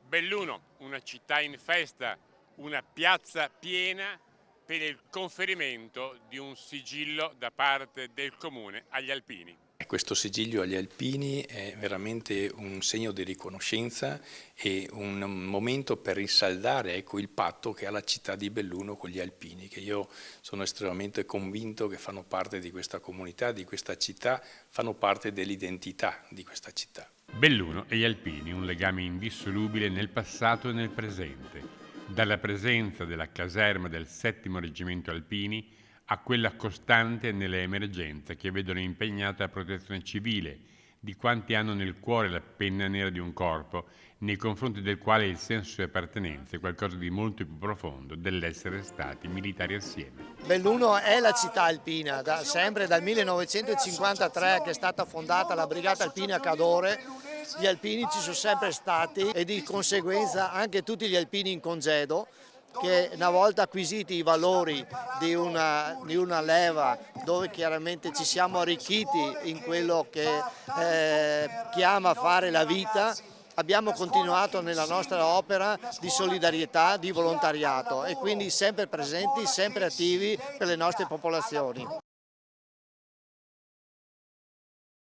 Belluno, una città in festa, una piazza piena per il conferimento di un sigillo da parte del comune agli alpini. Questo sigillo agli alpini è veramente un segno di riconoscenza e un momento per rinsaldare, ecco, il patto che ha la città di Belluno con gli alpini, che io sono estremamente convinto che fanno parte di questa comunità, di questa città, fanno parte dell'identità di questa città. Belluno e gli alpini, un legame indissolubile nel passato e nel presente, dalla presenza della caserma del 7° Reggimento Alpini a quella costante nelle emergenze che vedono impegnata la protezione civile di quanti hanno nel cuore la penna nera di un corpo nei confronti del quale il senso di appartenenza è qualcosa di molto più profondo dell'essere stati militari assieme. Belluno è la città alpina, sempre dal 1953 che è stata fondata la Brigata Alpina Cadore. Gli alpini ci sono sempre stati e di conseguenza anche tutti gli alpini in congedo, che una volta acquisiti i valori di una leva dove chiaramente ci siamo arricchiti in quello che chiama fare la vita, abbiamo continuato nella nostra opera di solidarietà, di volontariato e quindi sempre presenti, sempre attivi per le nostre popolazioni.